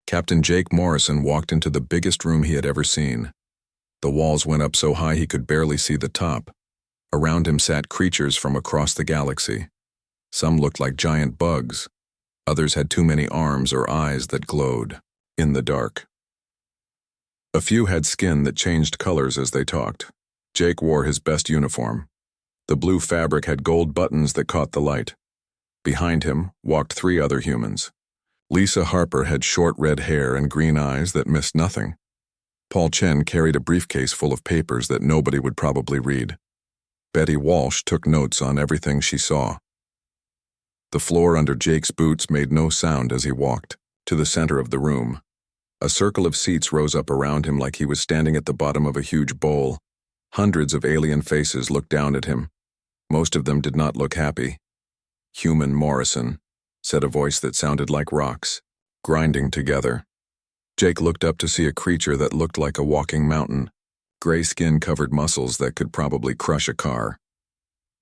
Captain Jake Morrison walked into the biggest room he had ever seen. The walls went up so high he could barely see the top. Around him sat creatures from across the galaxy. Some looked like giant bugs. Others had too many arms or eyes that glowed in the dark. A few had skin that changed colors as they talked. Jake wore his best uniform. The blue fabric had gold buttons that caught the light. Behind him walked 3 other humans. Lisa Harper had short red hair and green eyes that missed nothing. Paul Chen carried a briefcase full of papers that nobody would probably read. Betty Walsh took notes on everything she saw. The floor under Jake's boots made no sound as he walked to the center of the room. A circle of seats rose up around him like he was standing at the bottom of a huge bowl. Hundreds of alien faces looked down at him. Most of them did not look happy. "Human Morrison," said a voice that sounded like rocks, grinding together. Jake looked up to see a creature that looked like a walking mountain. Gray skin covered muscles that could probably crush a car.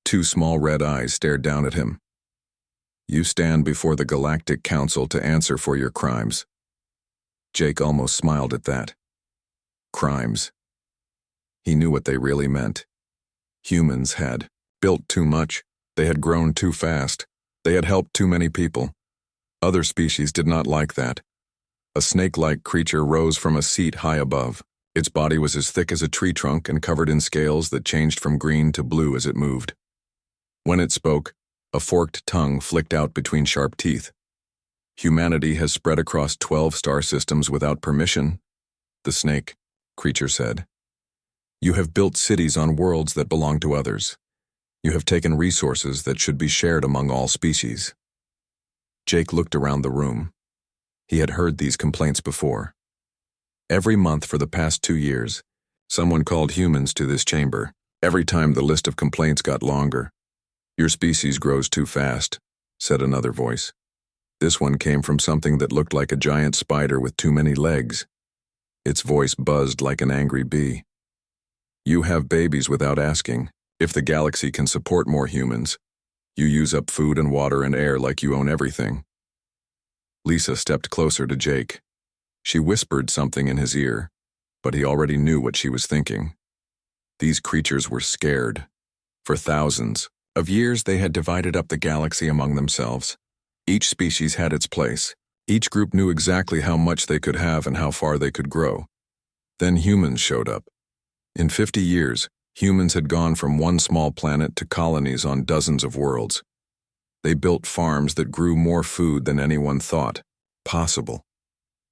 2 small red eyes stared down at him. "You stand before the Galactic Council to answer for your crimes." Jake almost smiled at that. Crimes. He knew what they really meant. Humans had built too much. They had grown too fast. They had helped too many people. Other species did not like that. A snake-like creature rose from a seat high above. Its body was as thick as a tree trunk and covered in scales that changed from green to blue as it moved. When it spoke, a forked tongue flicked out between sharp teeth. "Humanity has spread across 12 star systems without permission," the snake creature said. "You have built cities on worlds that belong to others. You have taken resources that should be shared among all species." Jake looked around the room. He had heard these complaints before. Every month for the past 2 years, someone called humans to this chamber. Every time the list of complaints got longer. "Your species grows too fast," said another voice. This one came from something that looked like a giant spider with too many legs. Its voice buzzed like an angry bee. "You have babies without asking. If the galaxy can support more humans, you use up food and water and air like you own everything." Lisa stepped closer to Jake. She whispered something in his ear, but he already knew what she was thinking. These creatures were scared. For thousands of years they had divided up the galaxy among themselves. Each species had its place. Each group knew exactly how much they could have and how far they could grow. Then humans showed up. In 50 years, humans had gone from one small planet to colonies on dozens of worlds. They built farms that grew more food than anyone thought possible.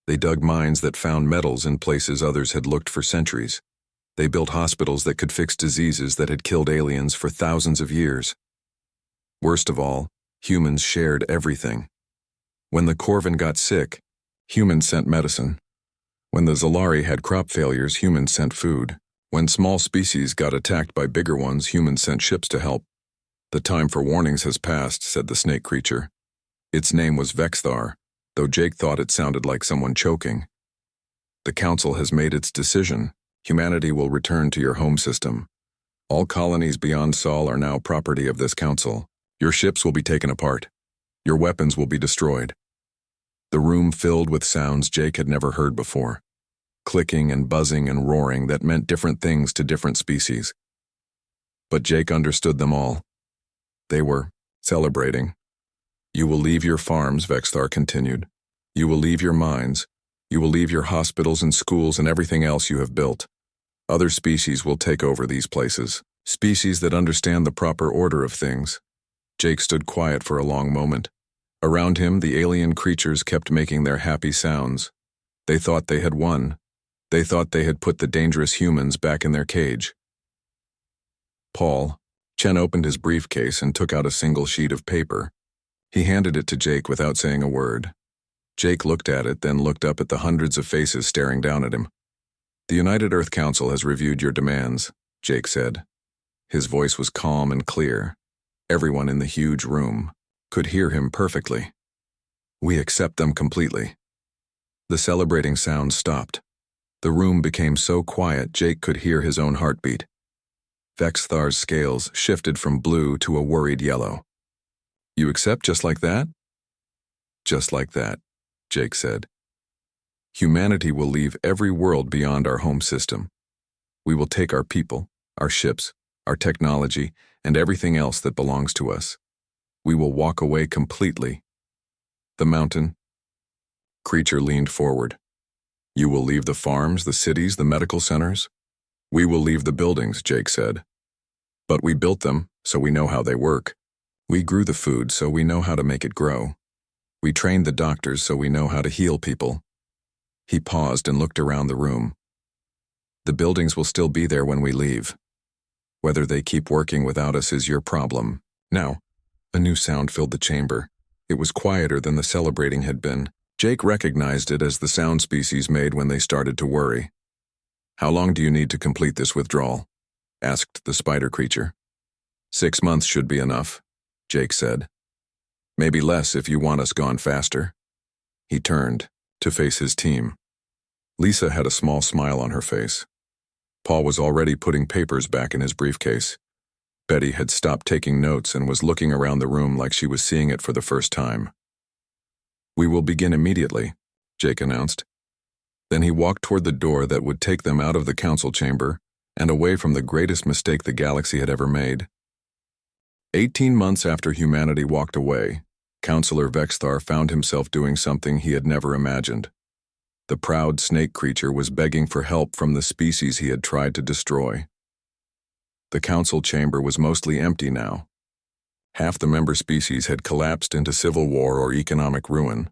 They dug mines that found metals in places others had looked for centuries. They built hospitals that could fix diseases that had killed aliens for thousands of years. Worst of all, humans shared everything. When the Corvin got sick, humans sent medicine. When the Zalari had crop failures, humans sent food. When small species got attacked by bigger ones, humans sent ships to help. "The time for warnings has passed," said the snake creature. Its name was Vexthar, though Jake thought it sounded like someone choking. "The Council has made its decision. Humanity will return to your home system. All colonies beyond Sol are now property of this council. Your ships will be taken apart. Your weapons will be destroyed." The room filled with sounds Jake had never heard before. Clicking and buzzing and roaring that meant different things to different species. But Jake understood them all. They were celebrating. "You will leave your farms," Vexthar continued. "You will leave your mines. You will leave your hospitals and schools and everything else you have built. Other species will take over these places. Species that understand the proper order of things." Jake stood quiet for a long moment. Around him, the alien creatures kept making their happy sounds. They thought they had won. They thought they had put the dangerous humans back in their cage. Chen opened his briefcase and took out a single sheet of paper. He handed it to Jake without saying a word. Jake looked at it, then looked up at the hundreds of faces staring down at him. "The United Earth Council has reviewed your demands," Jake said. His voice was calm and clear. Everyone in the huge room could hear him perfectly. "We accept them completely." The celebrating sound stopped. The room became so quiet Jake could hear his own heartbeat. Vexthar's scales shifted from blue to a worried yellow. "You accept just like that?" "Just like that," Jake said. Humanity will leave every world beyond our home system. We will take our people, our ships, our technology, and everything else that belongs to us. We will walk away completely. The mountain creature leaned forward. You will leave the farms, the cities, the medical centers? We will leave the buildings, Jake said. But we built them, so we know how they work. We grew the food, so we know how to make it grow. We trained the doctors, so we know how to heal people. He paused and looked around the room. The buildings will still be there when we leave. Whether they keep working without us is your problem. Now, a new sound filled the chamber. It was quieter than the celebrating had been. Jake recognized it as the sound species made when they started to worry. How long do you need to complete this withdrawal? Asked the spider creature. 6 months should be enough, Jake said. Maybe less if you want us gone faster. He turned to face his team. Lisa had a small smile on her face. Paul was already putting papers back in his briefcase. Betty had stopped taking notes and was looking around the room like she was seeing it for the first time. We will begin immediately, Jake announced. Then he walked toward the door that would take them out of the council chamber and away from the greatest mistake the galaxy had ever made. 18 months after humanity walked away, Counselor Vexthar found himself doing something he had never imagined. The proud snake creature was begging for help from the species he had tried to destroy. The council chamber was mostly empty now. Half the member species had collapsed into civil war or economic ruin.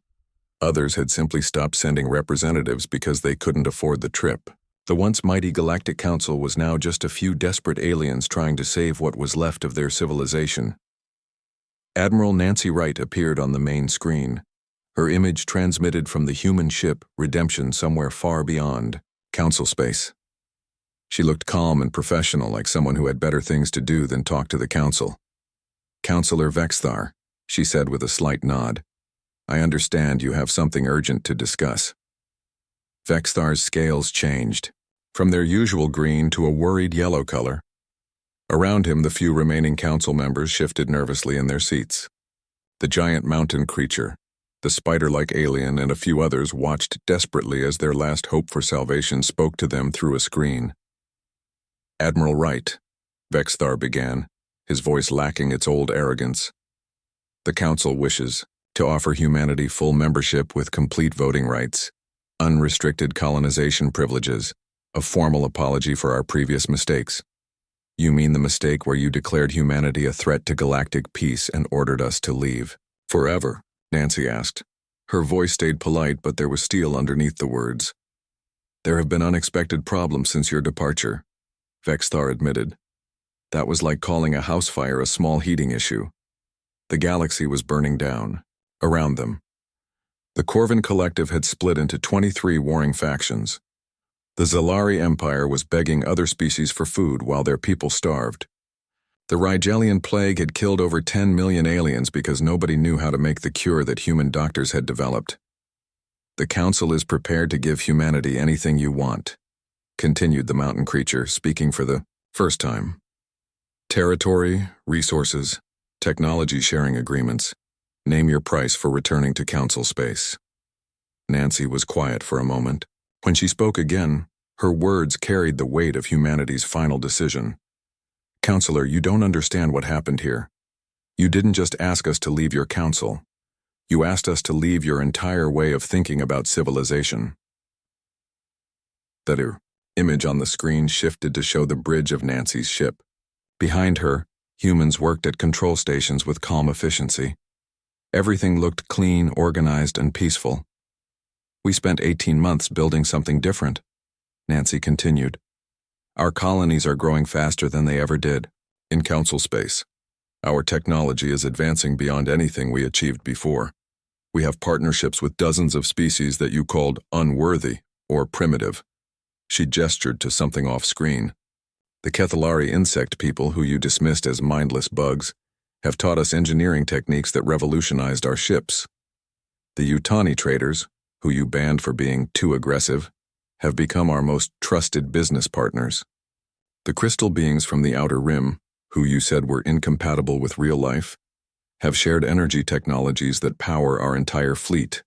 Others had simply stopped sending representatives because they couldn't afford the trip. The once mighty Galactic Council was now just a few desperate aliens trying to save what was left of their civilization. Admiral Nancy Wright appeared on the main screen, her image transmitted from the human ship Redemption somewhere far beyond council space. She looked calm and professional, like someone who had better things to do than talk to the council. Counselor Vexthar, she said with a slight nod. I understand you have something urgent to discuss. Vexthar's scales changed, from their usual green to a worried yellow color. Around him, the few remaining council members shifted nervously in their seats. The giant mountain creature, the spider-like alien, and a few others watched desperately as their last hope for salvation spoke to them through a screen. Admiral Wright, Vexthar began, his voice lacking its old arrogance. The Council wishes to offer humanity full membership with complete voting rights, unrestricted colonization privileges, a formal apology for our previous mistakes. You mean the mistake where you declared humanity a threat to galactic peace and ordered us to leave? Forever? Nancy asked. Her voice stayed polite, but there was steel underneath the words. There have been unexpected problems since your departure, Vexthar admitted. That was like calling a house fire a small heating issue. The galaxy was burning down, around them. The Corvin Collective had split into 23 warring factions. The Zalari Empire was begging other species for food while their people starved. The Rigelian plague had killed over 10 million aliens because nobody knew how to make the cure that human doctors had developed. The Council is prepared to give humanity anything you want, continued the mountain creature, speaking for the first time. Territory, resources, technology sharing agreements. Name your price for returning to Council space. Nancy was quiet for a moment. When she spoke again, her words carried the weight of humanity's final decision. Counselor, you don't understand what happened here. You didn't just ask us to leave your council. You asked us to leave your entire way of thinking about civilization. The image on the screen shifted to show the bridge of Nancy's ship. Behind her, humans worked at control stations with calm efficiency. Everything looked clean, organized, and peaceful. We spent 18 months building something different, Nancy continued. Our colonies are growing faster than they ever did, in council space. Our technology is advancing beyond anything we achieved before. We have partnerships with dozens of species that you called unworthy or primitive. She gestured to something off-screen. The Kethalari insect people, who you dismissed as mindless bugs, have taught us engineering techniques that revolutionized our ships. The Yutani traders, who you banned for being too aggressive, have become our most trusted business partners. The crystal beings from the Outer Rim, who you said were incompatible with real life, have shared energy technologies that power our entire fleet.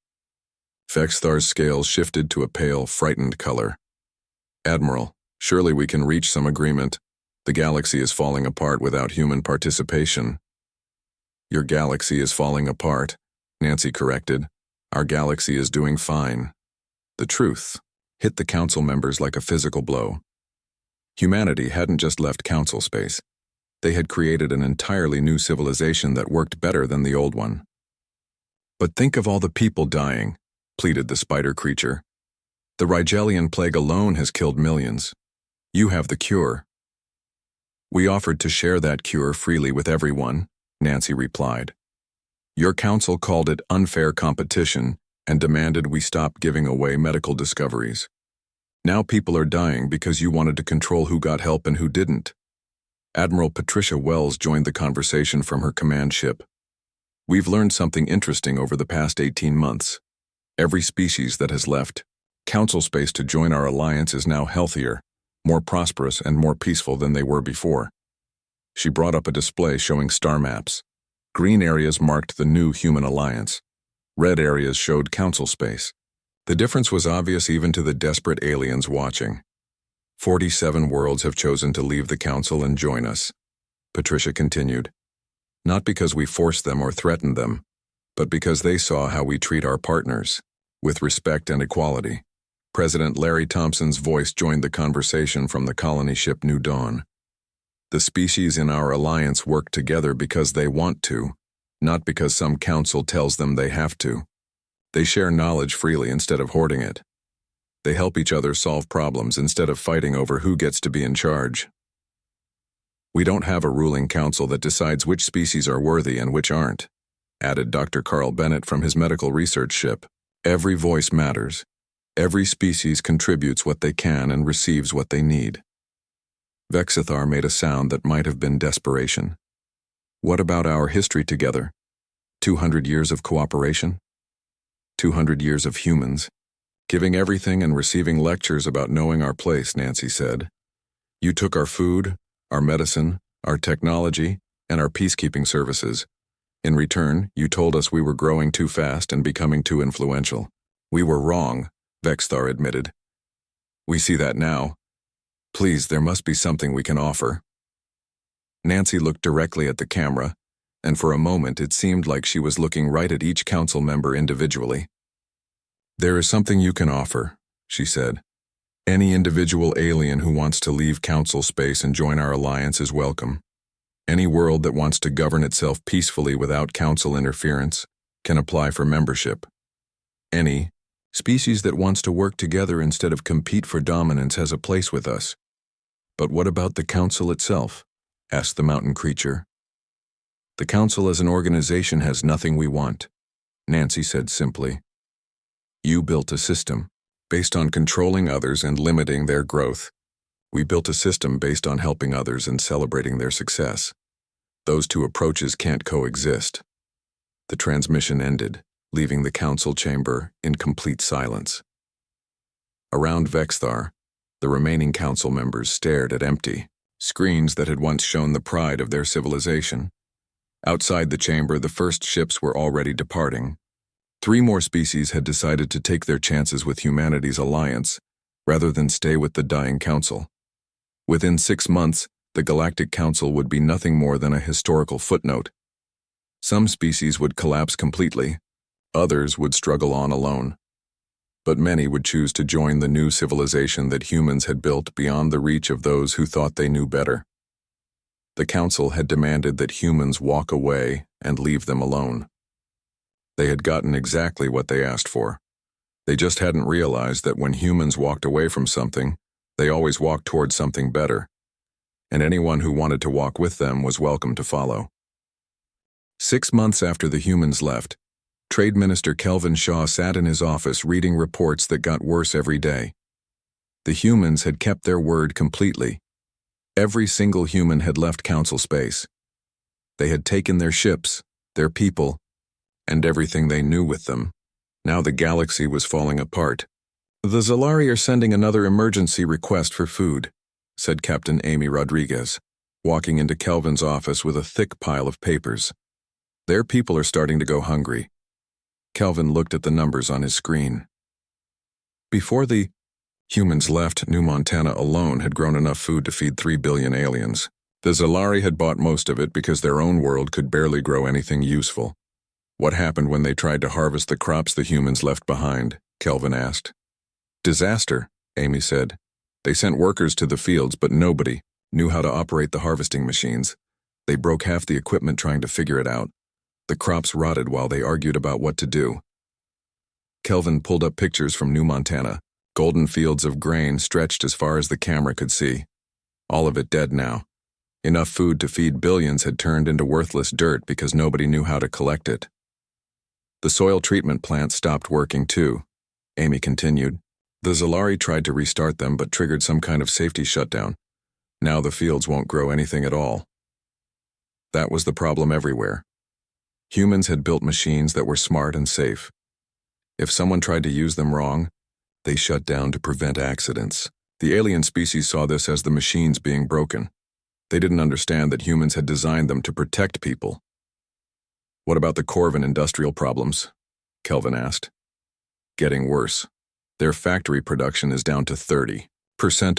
Vexthar's scales shifted to a pale, frightened color. Admiral, surely we can reach some agreement. The galaxy is falling apart without human participation. Your galaxy is falling apart, Nancy corrected. Our galaxy is doing fine. The truth hit the council members like a physical blow. Humanity hadn't just left council space. They had created an entirely new civilization that worked better than the old one. But think of all the people dying, pleaded the spider creature. The Rigelian plague alone has killed millions. You have the cure. We offered to share that cure freely with everyone, Nancy replied. Your council called it unfair competition and demanded we stop giving away medical discoveries. Now people are dying because you wanted to control who got help and who didn't. Admiral Patricia Wells joined the conversation from her command ship. We've learned something interesting over the past 18 months. Every species that has left council space to join our alliance is now healthier, more prosperous, and more peaceful than they were before. She brought up a display showing star maps. Green areas marked the new human alliance. Red areas showed council space. The difference was obvious even to the desperate aliens watching. 47 worlds have chosen to leave the council and join us, Patricia continued. Not because we forced them or threatened them, but because they saw how we treat our partners, with respect and equality. President Larry Thompson's voice joined the conversation from the colony ship New Dawn. The species in our alliance work together because they want to, not because some council tells them they have to. They share knowledge freely instead of hoarding it. They help each other solve problems instead of fighting over who gets to be in charge. We don't have a ruling council that decides which species are worthy and which aren't, added Dr. Carl Bennett from his medical research ship. Every voice matters. Every species contributes what they can and receives what they need. Vexithar made a sound that might have been desperation. What about our history together? 200 years of cooperation? 200 years of humans, giving everything and receiving lectures about knowing our place, Nancy said. You took our food, our medicine, our technology, and our peacekeeping services. In return, you told us we were growing too fast and becoming too influential. We were wrong, Vexthar admitted. We see that now. Please, there must be something we can offer. Nancy looked directly at the camera, and for a moment it seemed like she was looking right at each council member individually. There is something you can offer, she said. Any individual alien who wants to leave council space and join our alliance is welcome. Any world that wants to govern itself peacefully without council interference can apply for membership. Any species that wants to work together instead of compete for dominance has a place with us. But what about the council itself? Asked the mountain creature. The council as an organization has nothing we want, Nancy said simply. You built a system based on controlling others and limiting their growth. We built a system based on helping others and celebrating their success. Those two approaches can't coexist. The transmission ended, leaving the council chamber in complete silence. Around Vexthar, the remaining council members stared at empty screens that had once shown the pride of their civilization. Outside the chamber, the first ships were already departing. 3 more species had decided to take their chances with humanity's alliance, rather than stay with the dying council. Within 6 months, the Galactic Council would be nothing more than a historical footnote. Some species would collapse completely, others would struggle on alone. But many would choose to join the new civilization that humans had built beyond the reach of those who thought they knew better. The Council had demanded that humans walk away and leave them alone. They had gotten exactly what they asked for. They just hadn't realized that when humans walked away from something, they always walked towards something better, and anyone who wanted to walk with them was welcome to follow. 6 months after the humans left, Trade Minister Kelvin Shaw sat in his office reading reports that got worse every day. The humans had kept their word completely. Every single human had left council space. They had taken their ships, their people, and everything they knew with them. Now the galaxy was falling apart. The Zalari are sending another emergency request for food, said Captain Amy Rodriguez, walking into Kelvin's office with a thick pile of papers. Their people are starting to go hungry. Kelvin looked at the numbers on his screen. Before the humans left, New Montana alone had grown enough food to feed 3 billion aliens. The Zalari had bought most of it because their own world could barely grow anything useful. What happened when they tried to harvest the crops the humans left behind? Kelvin asked. Disaster, Amy said. They sent workers to the fields, but nobody knew how to operate the harvesting machines. They broke half the equipment trying to figure it out. The crops rotted while they argued about what to do. Kelvin pulled up pictures from New Montana. Golden fields of grain stretched as far as the camera could see. All of it dead now. Enough food to feed billions had turned into worthless dirt because nobody knew how to collect it. The soil treatment plant stopped working too, Amy continued. The Zalari tried to restart them but triggered some kind of safety shutdown. Now the fields won't grow anything at all. That was the problem everywhere. Humans had built machines that were smart and safe. If someone tried to use them wrong, they shut down to prevent accidents. The alien species saw this as the machines being broken. They didn't understand that humans had designed them to protect people. What about the Corvin industrial problems? Kelvin asked. Getting worse. Their factory production is down to 30%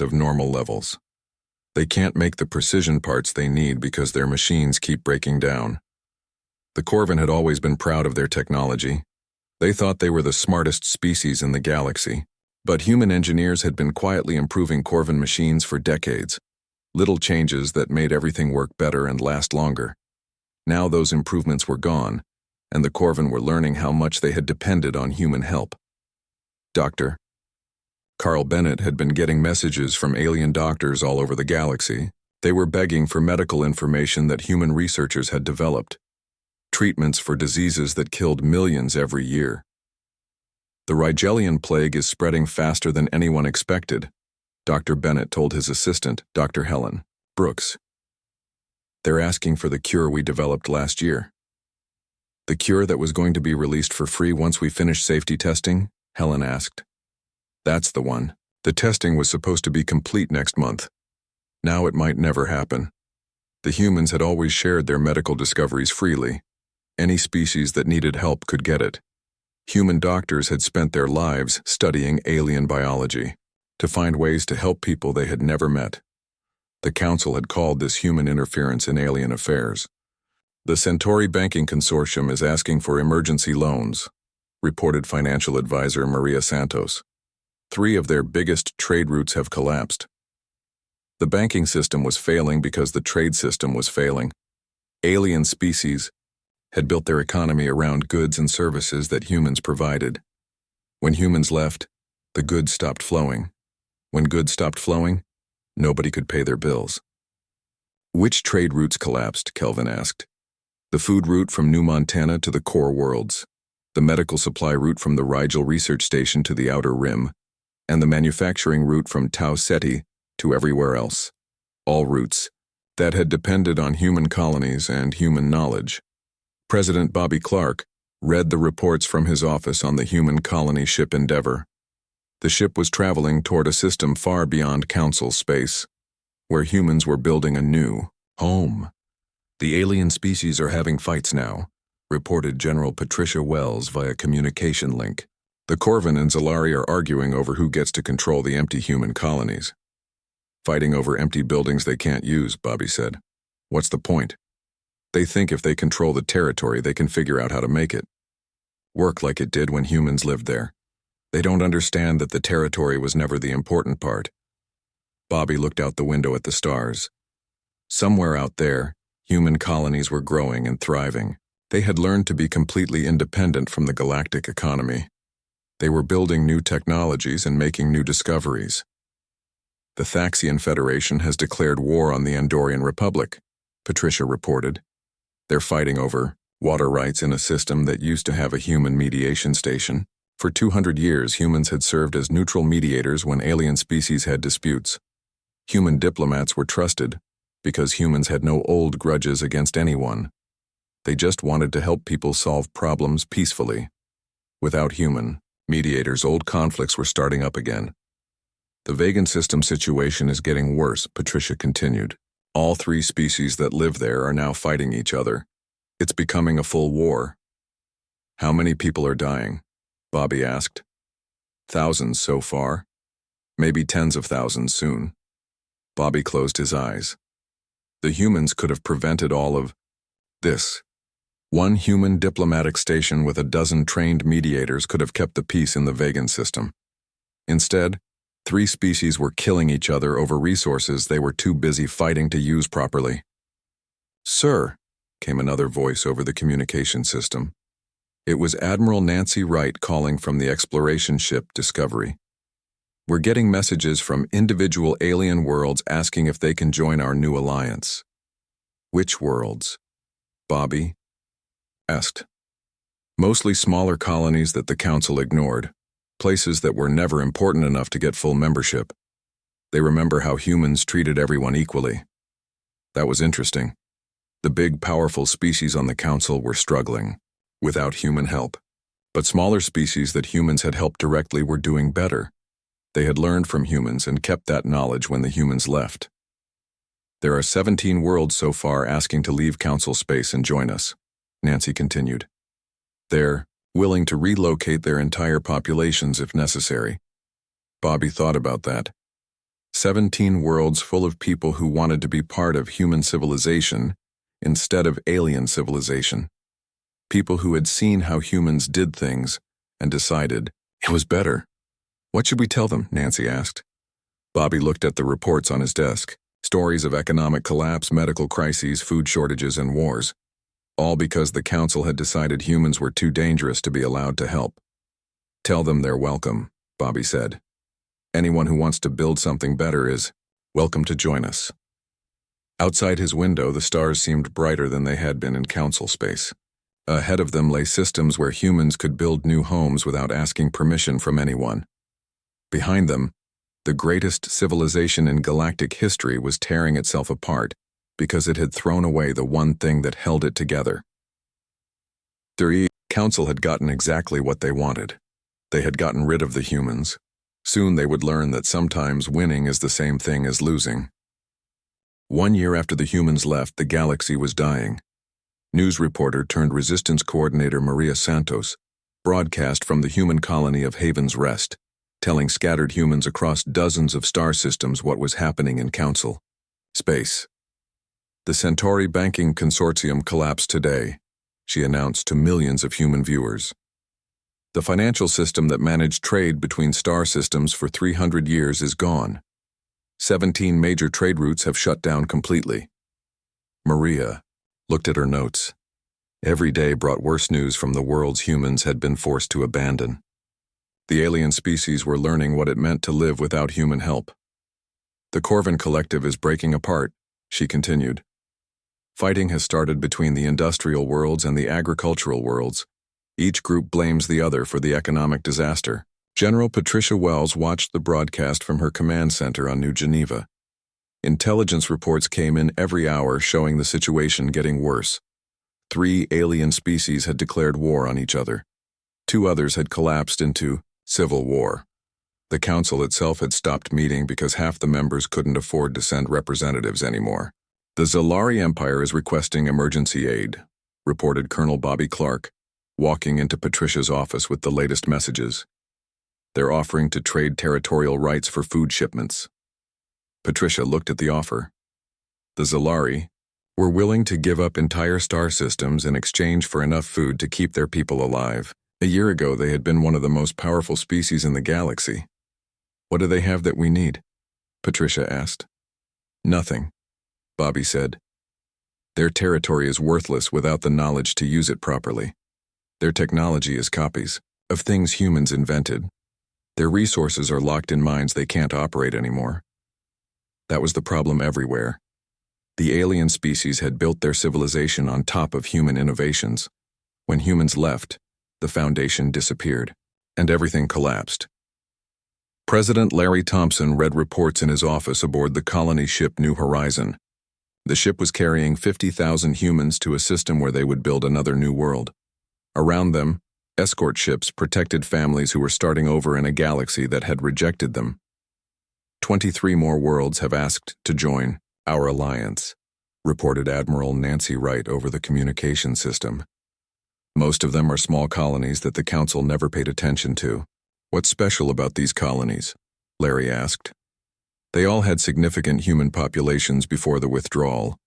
of normal levels. They can't make the precision parts they need because their machines keep breaking down. The Corvin had always been proud of their technology. They thought they were the smartest species in the galaxy. But human engineers had been quietly improving Corvin machines for decades. Little changes that made everything work better and last longer. Now those improvements were gone, and the Corvin were learning how much they had depended on human help. Dr. Carl Bennett had been getting messages from alien doctors all over the galaxy. They were begging for medical information that human researchers had developed. Treatments for diseases that killed millions every year. The Rigelian plague is spreading faster than anyone expected, Dr. Bennett told his assistant, Dr. Helen Brooks. They're asking for the cure we developed last year. The cure that was going to be released for free once we finished safety testing? Helen asked. That's the one. The testing was supposed to be complete next month. Now it might never happen. The humans had always shared their medical discoveries freely. Any species that needed help could get it. Human doctors had spent their lives studying alien biology to find ways to help people they had never met. The Council had called this human interference in alien affairs. The Centauri Banking Consortium is asking for emergency loans, reported financial advisor Maria Santos. 3 of their biggest trade routes have collapsed. The banking system was failing because the trade system was failing. Alien species had built their economy around goods and services that humans provided. When humans left, the goods stopped flowing. When goods stopped flowing, nobody could pay their bills. Which trade routes collapsed? Kelvin asked. The food route from New Montana to the core worlds, the medical supply route from the Rigel Research Station to the Outer Rim, and the manufacturing route from Tau Ceti to everywhere else. All routes that had depended on human colonies and human knowledge. President Bobby Clark read the reports from his office on the human colony ship Endeavor. The ship was traveling toward a system far beyond Council space, where humans were building a new home. The alien species are having fights now, reported General Patricia Wells via communication link. The Corvin and Zalari are arguing over who gets to control the empty human colonies. Fighting over empty buildings they can't use, Bobby said. What's the point? They think if they control the territory, they can figure out how to make it work like it did when humans lived there. They don't understand that the territory was never the important part. Bobby looked out the window at the stars. Somewhere out there, human colonies were growing and thriving. They had learned to be completely independent from the galactic economy. They were building new technologies and making new discoveries. The Thaxian Federation has declared war on the Andorian Republic, Patricia reported. They're fighting over water rights in a system that used to have a human mediation station. For 200 years, humans had served as neutral mediators when alien species had disputes. Human diplomats were trusted because humans had no old grudges against anyone. They just wanted to help people solve problems peacefully. Without human mediators, old conflicts were starting up again. The Vegan system situation is getting worse, Patricia continued. All 3 species that live there are now fighting each other. It's becoming a full war. How many people are dying? Bobby asked. Thousands so far. Maybe tens of thousands soon. Bobby closed his eyes. The humans could have prevented all of this. One human diplomatic station with a dozen trained mediators could have kept the peace in the Vegan system. Instead, 3 species were killing each other over resources they were too busy fighting to use properly. "Sir," came another voice over the communication system. It was Admiral Nancy Wright calling from the exploration ship Discovery. "We're getting messages from individual alien worlds asking if they can join our new alliance." "Which worlds?" Bobby asked. "Mostly smaller colonies that the Council ignored, places that were never important enough to get full membership. They remember how humans treated everyone equally. That was interesting. The big, powerful species on the Council were struggling, without human help. But smaller species that humans had helped directly were doing better. They had learned from humans and kept that knowledge when the humans left. There are 17 worlds so far asking to leave Council space and join us," Nancy continued. "They're willing to relocate their entire populations if necessary." Bobby thought about that. 17 worlds full of people who wanted to be part of human civilization instead of alien civilization. People who had seen how humans did things and decided it was better. "What should we tell them?" Nancy asked. Bobby looked at the reports on his desk. Stories of economic collapse, medical crises, food shortages, and wars. All because the Council had decided humans were too dangerous to be allowed to help. "Tell them they're welcome," Bobby said. "Anyone who wants to build something better is welcome to join us." Outside his window, the stars seemed brighter than they had been in Council space. Ahead of them lay systems where humans could build new homes without asking permission from anyone. Behind them, the greatest civilization in galactic history was tearing itself apart because it had thrown away the one thing that held it together. The Council had gotten exactly what they wanted. They had gotten rid of the humans. Soon they would learn that sometimes winning is the same thing as losing. 1 year after the humans left, the galaxy was dying. News reporter turned resistance coordinator Maria Santos broadcast from the human colony of Haven's Rest, telling scattered humans across dozens of star systems what was happening in Council space. "The Centauri banking consortium collapsed today," she announced to millions of human viewers. "The financial system that managed trade between star systems for 300 years is gone. 17 major trade routes have shut down completely." Maria looked at her notes. Every day brought worse news from the worlds humans had been forced to abandon. The alien species were learning what it meant to live without human help. "The Corvin Collective is breaking apart," she continued. "Fighting has started between the industrial worlds and the agricultural worlds. Each group blames the other for the economic disaster." General Patricia Wells watched the broadcast from her command center on New Geneva. Intelligence reports came in every hour showing the situation getting worse. 3 alien species had declared war on each other. 2 others had collapsed into civil war. The Council itself had stopped meeting because half the members couldn't afford to send representatives anymore. "The Zalari Empire is requesting emergency aid," reported Colonel Bobby Clark, walking into Patricia's office with the latest messages. "They're offering to trade territorial rights for food shipments." Patricia looked at the offer. The Zalari were willing to give up entire star systems in exchange for enough food to keep their people alive. A year ago, they had been one of the most powerful species in the galaxy. "What do they have that we need?" Patricia asked. "Nothing," Bobby said. "Their territory is worthless without the knowledge to use it properly. Their technology is copies of things humans invented. Their resources are locked in mines they can't operate anymore." That was the problem everywhere. The alien species had built their civilization on top of human innovations. When humans left, the foundation disappeared, and everything collapsed. President Larry Thompson read reports in his office aboard the colony ship New Horizon. The ship was carrying 50,000 humans to a system where they would build another new world. Around them, escort ships protected families who were starting over in a galaxy that had rejected them. 23 more worlds have asked to join our alliance, reported Admiral Nancy Wright over the communication system. Most of them are small colonies that the Council never paid attention to. What's special about these colonies? Larry asked. They all had significant human populations before the withdrawal.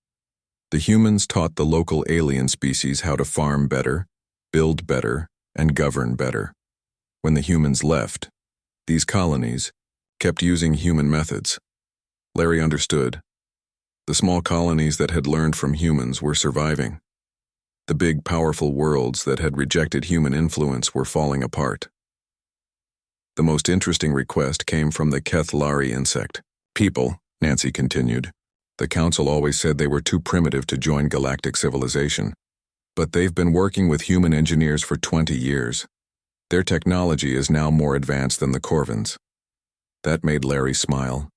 The humans taught the local alien species how to farm better, build better, and govern better. When the humans left, these colonies kept using human methods. Larry understood. The small colonies that had learned from humans were surviving. The big, powerful worlds that had rejected human influence were falling apart. The most interesting request came from the Kethlari insect. People, Nancy continued. The Council always said they were too primitive to join galactic civilization. But they've been working with human engineers for 20 years. Their technology is now more advanced than the Corvins. That made Larry smile.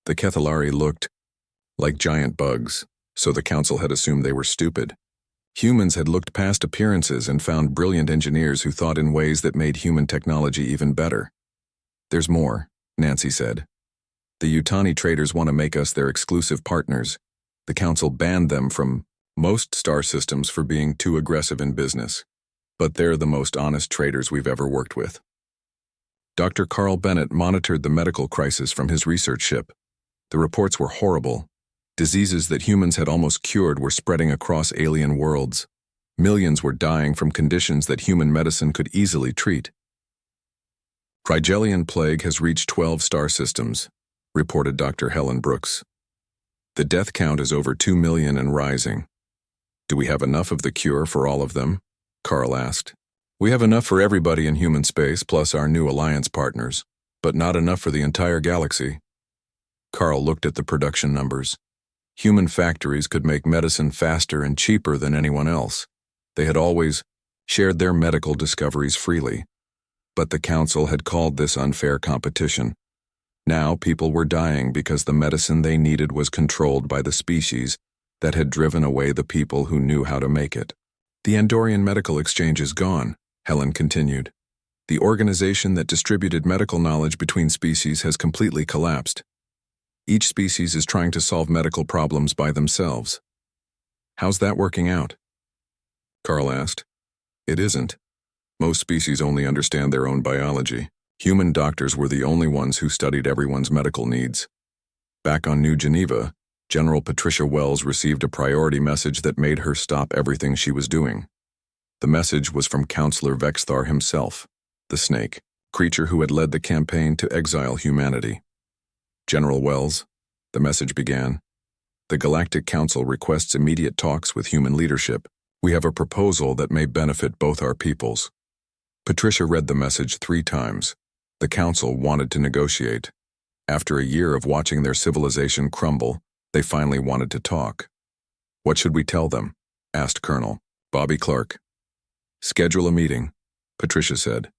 The Kethlari looked like giant bugs, so the Council had assumed they were stupid. Humans had looked past appearances and found brilliant engineers who thought in ways that made human technology even better. There's more, Nancy said. The Yutani traders want to make us their exclusive partners. The Council banned them from most star systems for being too aggressive in business. But they're the most honest traders we've ever worked with. Dr. Carl Bennett monitored the medical crisis from his research ship. The reports were horrible. Diseases that humans had almost cured were spreading across alien worlds. Millions were dying from conditions that human medicine could easily treat. Rigelian plague has reached 12 star systems, reported Dr. Helen Brooks. The death count is over 2 million and rising. Do we have enough of the cure for all of them? Carl asked. We have enough for everybody in human space plus our new alliance partners, but not enough for the entire galaxy. Carl looked at the production numbers. Human factories could make medicine faster and cheaper than anyone else. They had always shared their medical discoveries freely. But the Council had called this unfair competition. Now people were dying because the medicine they needed was controlled by the species that had driven away the people who knew how to make it. The Andorian Medical Exchange is gone, Helen continued. The organization that distributed medical knowledge between species has completely collapsed. Each species is trying to solve medical problems by themselves. How's that working out? Carl asked. It isn't. Most species only understand their own biology. Human doctors were the only ones who studied everyone's medical needs. Back on New Geneva, General Patricia Wells received a priority message that made her stop everything she was doing. The message was from Counselor Vexthar himself, the snake, creature who had led the campaign to exile humanity. General Wells, the message began, the Galactic Council requests immediate talks with human leadership. We have a proposal that may benefit both our peoples. Patricia read the message 3 times. The Council wanted to negotiate. After a year of watching their civilization crumble, they finally wanted to talk. What should we tell them? Asked Colonel Bobby Clark. Schedule a meeting, Patricia said.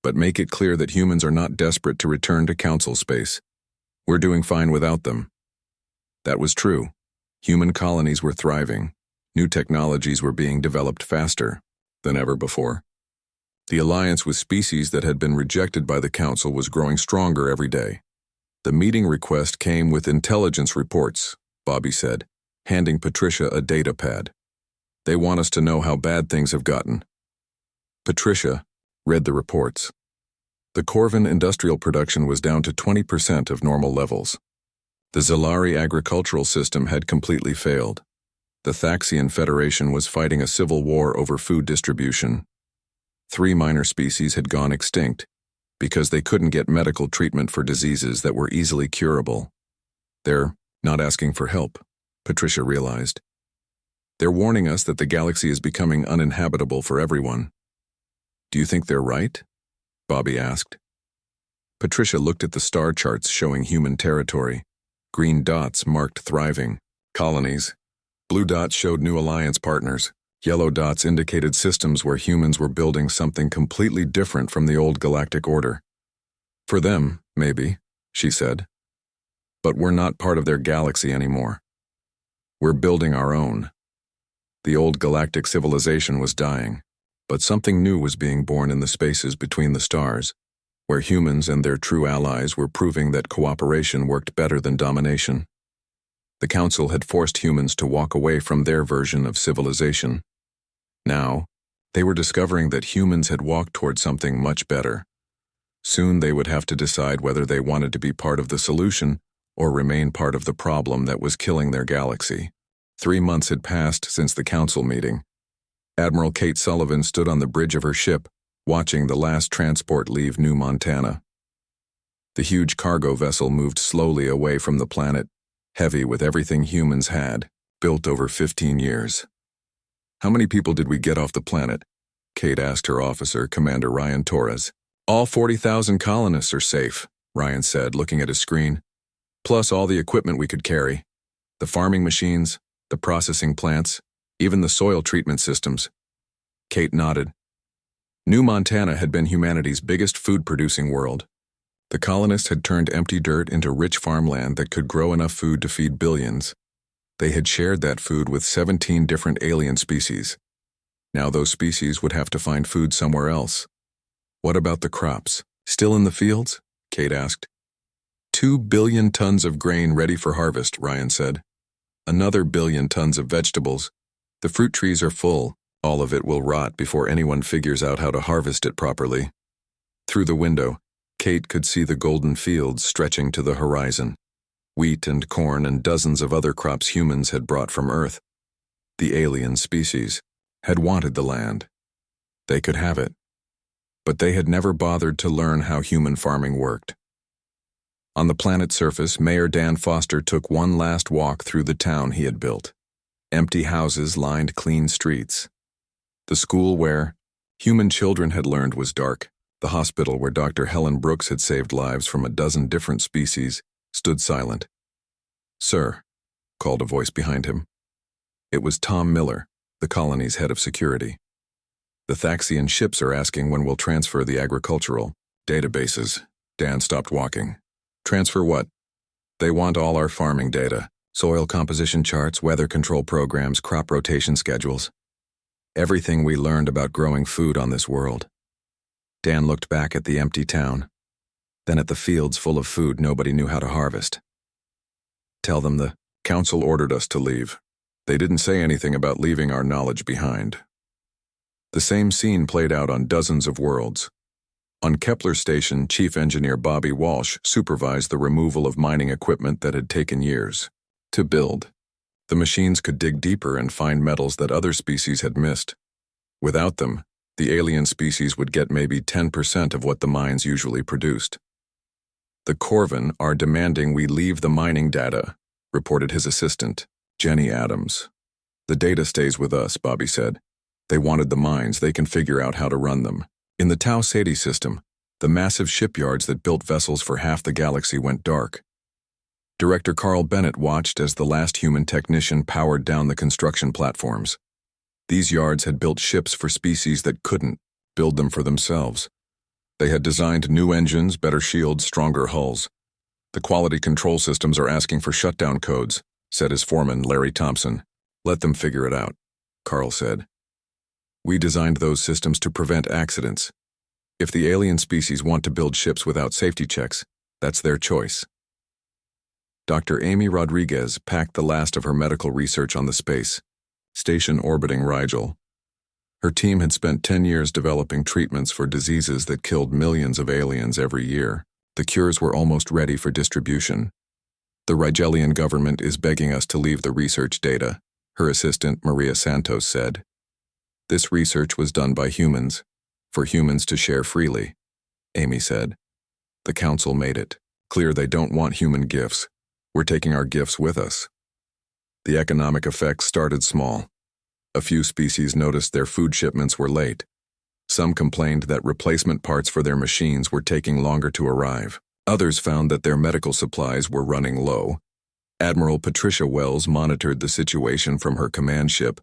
But make it clear that humans are not desperate to return to Council space. We're doing fine without them. That was true. Human colonies were thriving. New technologies were being developed faster than ever before. The alliance with species that had been rejected by the Council was growing stronger every day. The meeting request came with intelligence reports, Bobby said, handing Patricia a data pad. They want us to know how bad things have gotten. Patricia read the reports. The Corvin industrial production was down to 20% of normal levels. The Zalari agricultural system had completely failed. The Thaxian Federation was fighting a civil war over food distribution. 3 minor species had gone extinct because they couldn't get medical treatment for diseases that were easily curable. They're not asking for help, Patricia realized. They're warning us that the galaxy is becoming uninhabitable for everyone. Do you think they're right? Bobby asked. Patricia looked at the star charts showing human territory. Green dots marked thriving colonies. Blue dots showed new alliance partners. Yellow dots indicated systems where humans were building something completely different from the old galactic order. For them, maybe, she said. But we're not part of their galaxy anymore. We're building our own. The old galactic civilization was dying. But something new was being born in the spaces between the stars, where humans and their true allies were proving that cooperation worked better than domination. The Council had forced humans to walk away from their version of civilization. Now, they were discovering that humans had walked toward something much better. Soon they would have to decide whether they wanted to be part of the solution or remain part of the problem that was killing their galaxy. 3 months had passed since the council meeting. Admiral Kate Sullivan stood on the bridge of her ship, watching the last transport leave New Montana. The huge cargo vessel moved slowly away from the planet, heavy with everything humans had, built over 15 years. "How many people did we get off the planet?" Kate asked her officer, Commander Ryan Torres. "All 40,000 colonists are safe," Ryan said, looking at his screen. "Plus all the equipment we could carry. The farming machines, the processing plants, even the soil treatment systems." Kate nodded. New Montana had been humanity's biggest food-producing world. The colonists had turned empty dirt into rich farmland that could grow enough food to feed billions. They had shared that food with 17 different alien species. Now those species would have to find food somewhere else. "What about the crops? Still in the fields?" Kate asked. 2 billion tons of grain ready for harvest," Ryan said. "Another billion tons of vegetables. The fruit trees are full. All of it will rot before anyone figures out how to harvest it properly." Through the window, Kate could see the golden fields stretching to the horizon. Wheat and corn and dozens of other crops humans had brought from Earth. The alien species had wanted the land. They could have it. But they had never bothered to learn how human farming worked. On the planet's surface, Mayor Dan Foster took one last walk through the town he had built. Empty houses lined clean streets. The school where human children had learned was dark. The hospital where Dr. Helen Brooks had saved lives from a dozen different species stood silent. "Sir," called a voice behind him. It was Tom Miller, the colony's head of security. "The Thaxian ships are asking when we'll transfer the agricultural databases." Dan stopped walking. "Transfer what?" "They want all our farming data. Soil composition charts, weather control programs, crop rotation schedules. Everything we learned about growing food on this world." Dan looked back at the empty town, then at the fields full of food nobody knew how to harvest. "Tell them the council ordered us to leave. They didn't say anything about leaving our knowledge behind." The same scene played out on dozens of worlds. On Kepler Station, Chief Engineer Bobby Walsh supervised the removal of mining equipment that had taken years to build. The machines could dig deeper and find metals that other species had missed. Without them, the alien species would get maybe 10% of what the mines usually produced. "The Corvin are demanding we leave the mining data," reported his assistant, Jenny Adams. "The data stays with us," Bobby said. "They wanted the mines, they can figure out how to run them." In the Tau Ceti system, the massive shipyards that built vessels for half the galaxy went dark. Director Carl Bennett watched as the last human technician powered down the construction platforms. These yards had built ships for species that couldn't build them for themselves. They had designed new engines, better shields, stronger hulls. "The quality control systems are asking for shutdown codes," said his foreman, Larry Thompson. "Let them figure it out," Carl said. "We designed those systems to prevent accidents. If the alien species want to build ships without safety checks, that's their choice." Dr. Amy Rodriguez packed the last of her medical research on the space station orbiting Rigel. Her team had spent 10 years developing treatments for diseases that killed millions of aliens every year. The cures were almost ready for distribution. "The Rigelian government is begging us to leave the research data," her assistant Maria Santos said. "This research was done by humans, for humans to share freely," Amy said. "The council made it clear they don't want human gifts. We're taking our gifts with us." The economic effects started small. A few species noticed their food shipments were late. Some complained that replacement parts for their machines were taking longer to arrive. Others found that their medical supplies were running low. Admiral Patricia Wells monitored the situation from her command ship.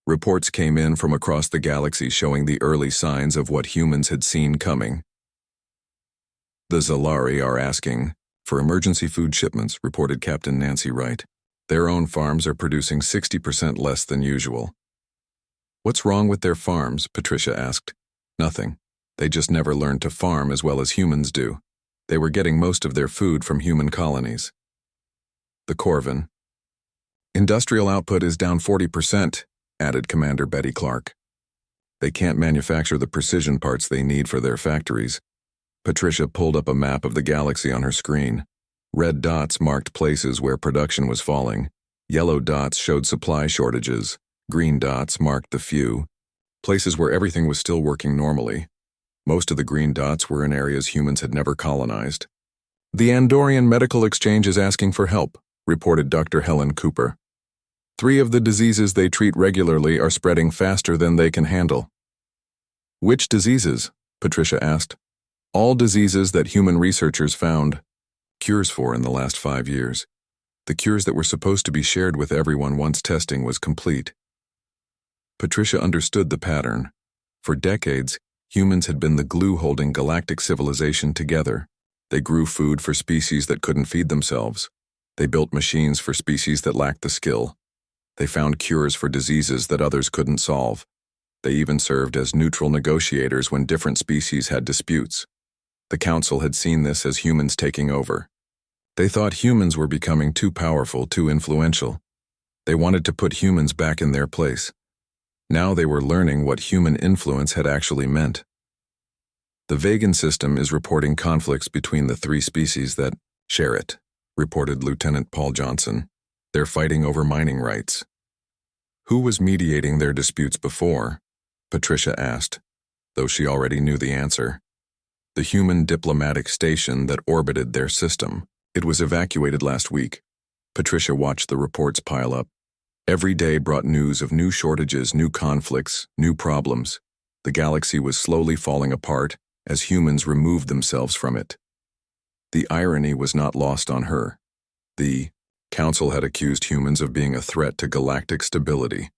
Reports came in from across the galaxy showing the early signs of what humans had seen coming. "The Zalari are asking for emergency food shipments," reported Captain Nancy Wright. "Their own farms are producing 60% less than usual." "What's wrong with their farms?" Patricia asked. "Nothing. They just never learned to farm as well as humans do. They were getting most of their food from human colonies." The Corvin. "Industrial output is down 40%, added Commander Betty Clark. They can't manufacture the precision parts they need for their factories. Patricia pulled up a map of the galaxy on her screen. Red dots marked places where production was falling. Yellow dots showed supply shortages. Green dots marked the few places where everything was still working normally. Most of the green dots were in areas humans had never colonized. The Andorian Medical Exchange is asking for help, reported Dr. Helen Cooper. 3 of the diseases they treat regularly are spreading faster than they can handle. Which diseases? Patricia asked. All diseases that human researchers found cures for in the last 5 years. The cures that were supposed to be shared with everyone once testing was complete. Patricia understood the pattern. For decades, humans had been the glue holding galactic civilization together. They grew food for species that couldn't feed themselves. They built machines for species that lacked the skill. They found cures for diseases that others couldn't solve. They even served as neutral negotiators when different species had disputes. The Council had seen this as humans taking over. They thought humans were becoming too powerful, too influential. They wanted to put humans back in their place. Now they were learning what human influence had actually meant. The Vegan system is reporting conflicts between the 3 species that share it, reported Lieutenant Paul Johnson. They're fighting over mining rights. Who was mediating their disputes before? Patricia asked, though she already knew the answer. The human diplomatic station that orbited their system. It was evacuated last week. Patricia watched the reports pile up. Every day brought news of new shortages, new conflicts, new problems. The galaxy was slowly falling apart as humans removed themselves from it. The irony was not lost on her. The Council had accused humans of being a threat to galactic stability.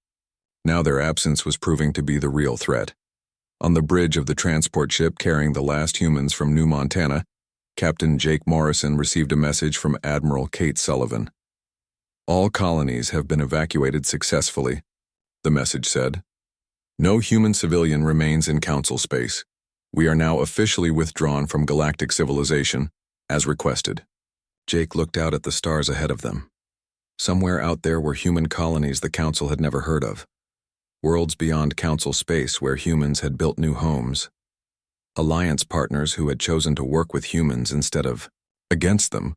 Now their absence was proving to be the real threat. On the bridge of the transport ship carrying the last humans from New Montana, Captain Jake Morrison received a message from Admiral Kate Sullivan. All colonies have been evacuated successfully, the message said. No human civilian remains in Council space. We are now officially withdrawn from galactic civilization, as requested. Jake looked out at the stars ahead of them. Somewhere out there were human colonies the Council had never heard of. Worlds beyond Council space where humans had built new homes. Alliance partners who had chosen to work with humans instead of against them.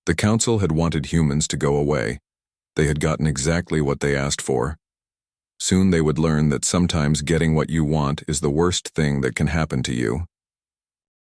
The Council had wanted humans to go away. They had gotten exactly what they asked for. Soon they would learn that sometimes getting what you want is the worst thing that can happen to you.